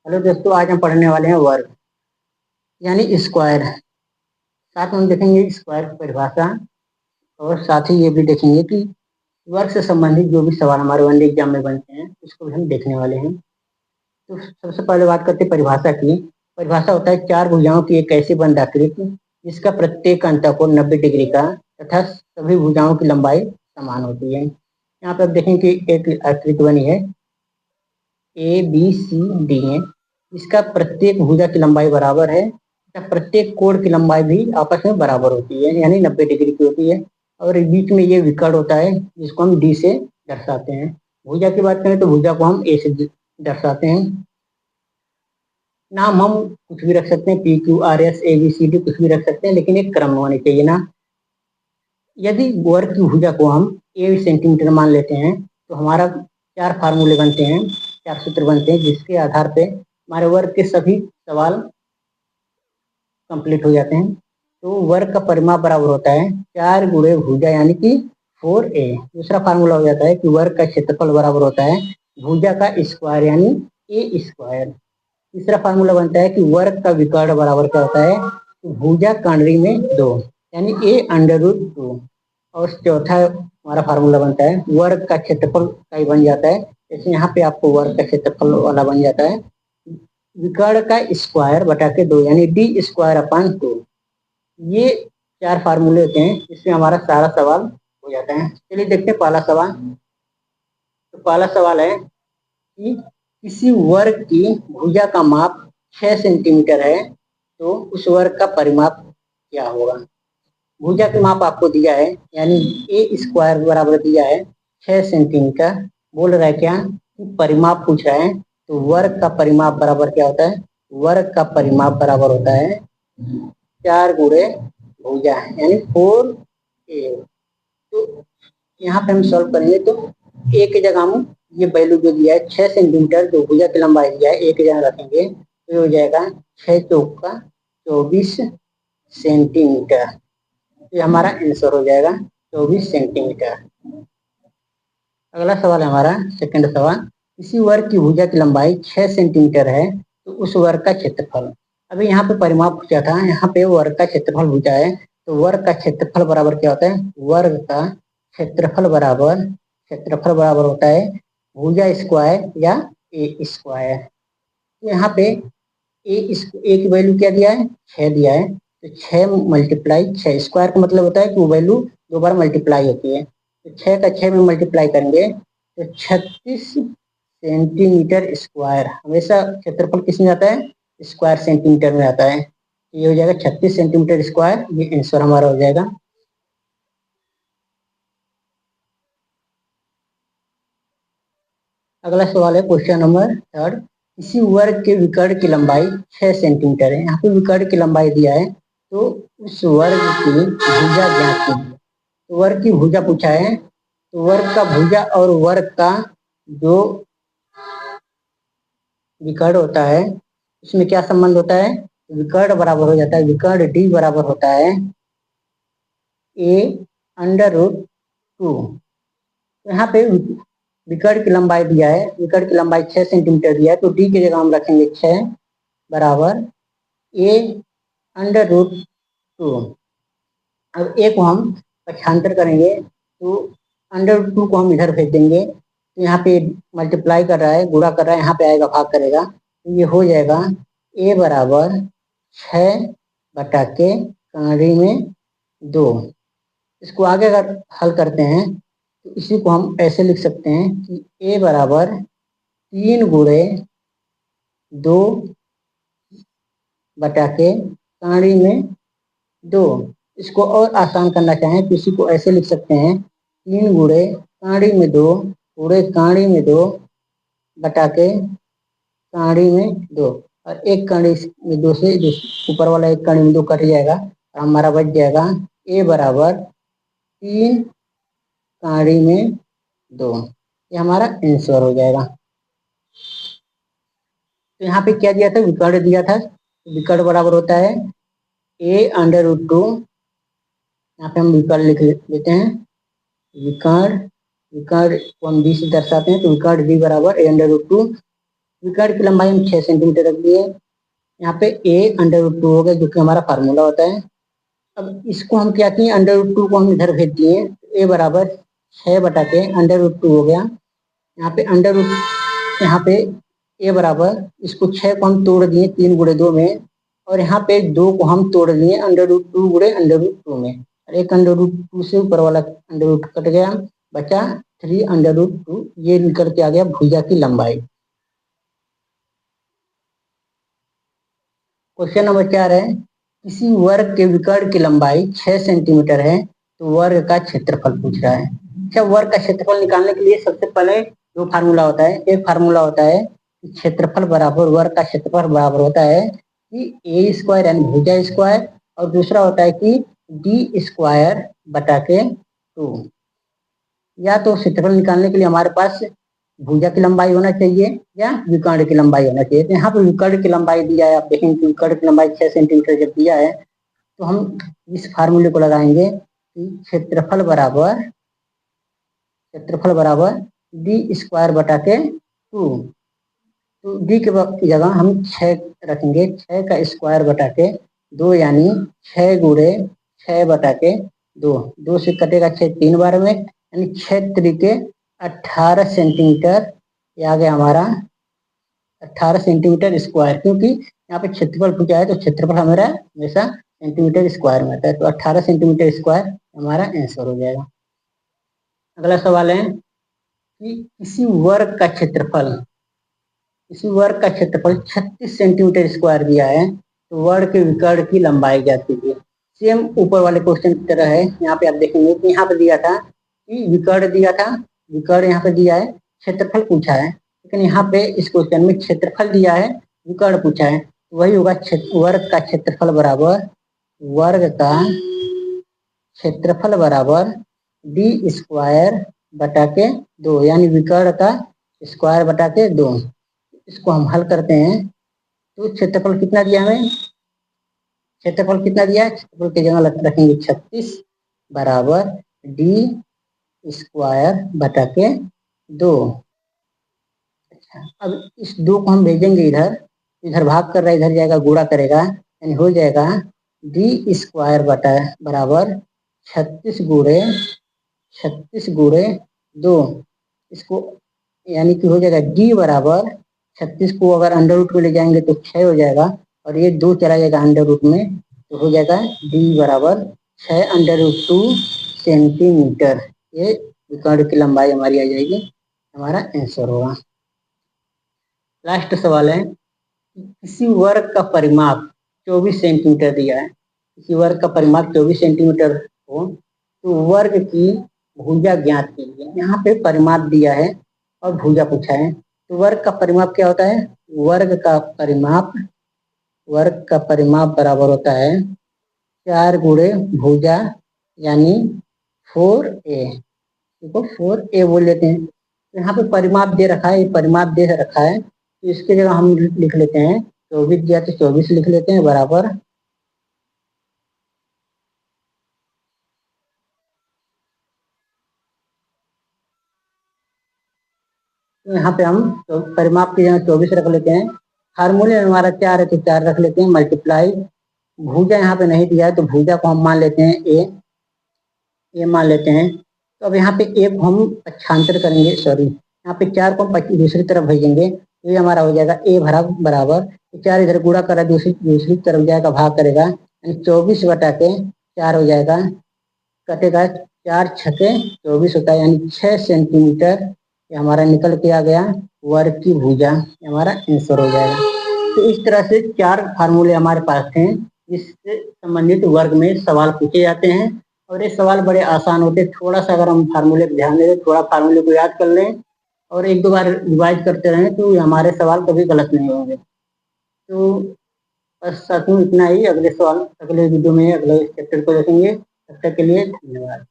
Hello दोस्तों, आज हम पढ़ने वाले हैं वर्ग यानी स्क्वायर। साथ में हम देखेंगे स्क्वायर की परिभाषा और साथ ही ये भी देखेंगे कि वर्ग से संबंधित जो भी सवाल हमारे वन एग्जाम में बनते हैं उसको भी हम देखने वाले हैं। तो सबसे पहले बात करते हैं परिभाषा की। परिभाषा होता है चार भुजाओं की एक ऐसी बंद आकृति जिसका प्रत्येक अंतःकोण 90 डिग्री का तथा सभी भुजाओं की लंबाई समान होती है। यहाँ पर आप देखें कि एक आकृति बनी है ABCD है, इसका प्रत्येक भुजा की लंबाई बराबर है तथा प्रत्येक कोण की लंबाई भी आपस में बराबर होती है यानी 90 डिग्री की होती है। और बीच में ये विकर्ण होता है जिसको हम D से दर्शाते हैं। भुजा की बात करें तो भुजा को हम A से दर्शाते हैं। नाम हम कुछ भी रख सकते हैं, PQRS ABCD कुछ भी रख सकते हैं, लेकिन एक क्रम होनी चाहिए ना। यदि वर्ग की भुजा को हम A सेंटीमीटर मान लेते हैं तो हमारा चार फार्मूले बनते हैं, चार सूत्र बनते हैं, जिसके आधार पे हमारे वर्ग के सभी सवाल कंप्लीट हो जाते हैं। तो वर्ग का परिमाप बराबर होता है 4 गुणे भुजा यानी कि 4A। दूसरा फार्मूला हो जाता है कि वर्ग का क्षेत्रफल बराबर होता है भुजा का स्क्वायर यानी A स्क्वायर। तीसरा फार्मूला बनता है कि वर्ग का विकर्ण बराबर क्या होता है, भुजा कांडरी में 2 यानी A√2। और चौथा हमारा फार्मूला बनता है वर्ग का क्षेत्रफल का ही बन जाता है, जैसे यहाँ पे आपको वर्ग का क्षेत्रफल वाला बन जाता है विकर्ण का स्क्वायर बटा के 2 यानी D²/2। ये चार फार्मूले होते हैं, इससे हमारा सारा सवाल हो जाता है। चलिए देखते हैं पहला सवाल। तो पहला सवाल है कि किसी वर्ग की भुजा का माप 6 सेंटीमीटर है तो उस वर्ग का परिमाप क्या होगा। भुजा की माप आपको दिया है यानी A² बराबर दिया है 6 सेंटीमीटर। बोल रहा है क्या कि परिमाप पूछ रहा है, तो वर्ग का परिमाप बराबर क्या होता है, वर्ग का परिमाप बराबर होता है 4 गुणे भुजा यानी 4A। तो यहाँ पे हम सॉल्व करेंगे तो A की जगह हम ये वैल्यू जो दिया है 6 सेंटीमीटर जो भुजा की लंबाई दिया है A की जगह रखेंगे तो ये हो जाएगा 6 चौका 24 सेंटीमीटर। ये हमारा आंसर हो जाएगा 24 सेंटीमीटर। अगला सवाल है हमारा सेकंड सवाल। किसी वर्ग की भुजा की लंबाई 6 सेंटीमीटर है तो उस वर्ग का क्षेत्रफल। अभी यहाँ पे परिमाप पूछा था, यहाँ पे वर्ग का क्षेत्रफल पूछा है, तो वर्ग का क्षेत्रफल बराबर क्या होता है, वर्ग का क्षेत्रफल बराबर होता है भुजा स्क्वायर या A²। तो यहाँ पे A की वैल्यू क्या दिया है, 6 दिया है, तो 6 मल्टीप्लाई 6 स्क्वायर का मतलब होता है कि वो वैल्यू 2 बार मल्टीप्लाई होती है। तो 6 का 6 में मल्टीप्लाई करेंगे तो 36 सेंटीमीटर स्क्वायर। हमेशा क्षेत्रफल किस में आता है, स्क्वायर सेंटीमीटर में आता है। तो ये हो जाएगा 36 सेंटीमीटर स्क्वायर, ये आंसर हमारा हो जाएगा। अगला सवाल है क्वेश्चन नंबर थर्ड। किसी वर्ग के विकर्ण की लंबाई 6 सेंटीमीटर है। यहाँ पे विकर्ण की लंबाई दिया है तो उस वर्ग की भुजा ज्ञात कीजिए। तो वर्ग की भुजा पूछा है, तो वर्ग का भुजा और वर्ग का जो विकर्ण होता है उसमें क्या संबंध होता है, विकर्ण बराबर हो जाता है, विकर्ण D बराबर होता है A√2। यहाँ पे विकर्ण की लंबाई दिया है, विकर्ण की लंबाई 6 सेंटीमीटर दिया है, तो D की जगह हम रखेंगे 6 बराबर A√2। अब A को हम पक्षांतर करेंगे तो √2 को हम इधर भेज देंगे, तो यहाँ पे मल्टीप्लाई कर रहा है, गुणा कर रहा है, यहाँ पे आएगा भाग करेगा, तो ये हो जाएगा A बराबर 6 बटा के कांडी में 2। इसको आगे अगर हल करते हैं तो इसी को हम ऐसे लिख सकते हैं कि A बराबर 3 गुणे 2 बटा के कांडी में 2। इसको और आसान करना चाहें तो इसी को ऐसे लिख सकते हैं 3 गुणे कांडी में 2 गुणे कांडी में 2 बटा के कांडी में 2। और एक कांडी में 2 से ऊपर वाला एक कांडी में 2 कट जाएगा और हमारा बच जाएगा A बराबर 3 कांडी में 2। ये हमारा आंसर हो जाएगा। तो यहाँ पे क्या दिया था, विकर्ण दिया था, विकर्ण बराबर होता है A√2। यहाँ पे हम विकर्ण लिख लेते हैं, विकर्ण को हम D से दर्शाते हैं, तो विकर्ण D बराबर A√2 विकर्ण की लंबाई हम 6 सेंटीमीटर रख दिए। यहाँ पे a√2 हो गया, जो कि हमारा फार्मूला होता है। अब इसको हम क्या किए, √2 को हम इधर भेज दिए, a बराबर 6 बटा के √2 हो गया। यहाँ पे यहाँ पे a बराबर, इसको 6 को हम तोड़ दिए 3 गुणे 2 में, और यहाँ पे 2 को हम तोड़ दिए √2 गुणे √2 में, और एक √2 से ऊपर वाला √ कट गया, बचा 3√2। ये निकल के आ गया भुजा की लंबाई। क्वेश्चन नंबर 4 है, किसी वर्ग के विकर्ण की लंबाई 6 सेंटीमीटर है, तो वर्ग का क्षेत्रफल पूछ रहा है। अच्छा, वर्ग का क्षेत्रफल निकालने के लिए सबसे पहले दो फार्मूला होता है। एक फार्मूला होता है कि क्षेत्रफल बराबर वर्ग का क्षेत्रफल बराबर होता है कि a² यानी भुजा स्क्वायर, और दूसरा होता है कि d² बटा के 2। या तो क्षेत्रफल निकालने के लिए हमारे पास भुजा की लंबाई होना चाहिए या विकर्ण की लंबाई होना चाहिए। तो यहाँ पे विकर्ण की लंबाई दिया है, आप देखेंगे कि विकर्ण की लंबाई 6 सेंटीमीटर जब दिया है, तो हम इस फार्मूले को लगाएंगे कि क्षेत्रफल बराबर d² बटा के 2। तो d के जगह हम 6 रखेंगे, 6 का स्क्वायर बटा के 2, यानी 6 गुणे 6 बटा के 2। 2 से कटेगा 6 3 बार में, यानी 6 त्रिके 18 सेंटीमीटर। ये आ गया हमारा 18 सेंटीमीटर स्क्वायर, क्योंकि यहाँ पे क्षेत्रफल पूछा है तो क्षेत्रफल हमारा हमेशा सेंटीमीटर स्क्वायर में आता है, तो 18 सेंटीमीटर स्क्वायर हमारा आंसर हो जाएगा। अगला सवाल है कि किसी वर्ग का क्षेत्रफल 36 सेंटीमीटर स्क्वायर दिया है, तो वर्ग के विकर्ण की लंबाई ज्ञात कीजिए। सेम ऊपर वाले क्वेश्चन की तरह है। यहाँ पे आप देखेंगे कि यहाँ पे दिया था कि विकर्ण दिया था, विकर्ण यहाँ पे दिया है, क्षेत्रफल पूछा है, लेकिन यहाँ पे इस क्वेश्चन में क्षेत्रफल दिया है, विकर्ण पूछा है, तो वही होगा वर्ग का क्षेत्रफल बराबर d² बटा के 2, यानी विकर्ण का स्क्वायर बटा के 2। इसको हम हल करते हैं तो क्षेत्रफल कितना दिया है, क्षेत्रफल की जगह रखेंगे 36 बराबर d² बटा के 2। अच्छा, अब इस 2 को हम भेजेंगे इधर भाग कर रहा है, इधर जाएगा गुणा करेगा, यानी हो जाएगा d² बराबर 36 गुणे 2। इसको यानी कि हो जाएगा d बराबर 36 को अगर √ में ले जाएंगे तो 6 हो जाएगा, और ये 2 चला जाएगा √ में, तो हो जाएगा d बराबर 6√2 सेंटीमीटर। ये विकर्ण की लंबाई हमारी आ जाएगी, हमारा आंसर होगा। लास्ट सवाल है, किसी वर्ग का परिमाप 24 सेंटीमीटर दिया है, किसी वर्ग का परिमाप 24 सेंटीमीटर हो, तो वर्ग की भुजा ज्ञात कीजिए। यहाँ पे परिमाप दिया है और भुजा पूछा है, तो वर्ग का परिमाप क्या होता है, वर्ग का परिमाप बराबर होता है 4 गुणे भुजा, यानी 4a। देखो 4a बोल लेते हैं। तो यहाँ पे परिमाप दे रखा है, ये परिमाप दे रखा है, तो इसके जगह हम लिख लेते हैं 24 दिया तो 24 लिख लेते हैं बराबर, तो यहाँ पे हम तो परिमाप की जगह 24 रख लेते हैं। फार्मूले में हमारा 4 है तो 4 रख लेते हैं, मल्टीप्लाई। भुजा यहाँ पे नहीं दिया है तो भुजा को हम मान लेते हैं ए मान लेते हैं। तो अब यहाँ पे ए को हम पक्षांतर करेंगे, सॉरी यहाँ पे 4 को हम दूसरी तरफ भेजेंगे, तो ये हमारा हो जाएगा ए बराबर 4 इधर गुणा कर रहा है, दूसरी तरफ जाएगा भाग करेगा, यानी 24 बटा के 4 हो जाएगा, कटेगा 4 छके 24 होता है, यानी 6 सेंटीमीटर ये हमारा निकल के आ गया वर्ग की भुजा, हमारा आंसर हो जाएगा। तो इस तरह से 4 फार्मूले हमारे पास हैं जिससे संबंधित वर्ग में सवाल पूछे जाते हैं, और ये सवाल बड़े आसान होते हैं। थोड़ा सा अगर हम फार्मूले पर ध्यान दें, थोड़ा फार्मूले को याद कर लें और 1-2 बार रिवाइज करते रहें, तो हमारे सवाल कभी गलत नहीं होंगे। तो बस साथियों इतना ही। अगले वीडियो में अगले चैप्टर को देखेंगे। तब तक के लिए धन्यवाद।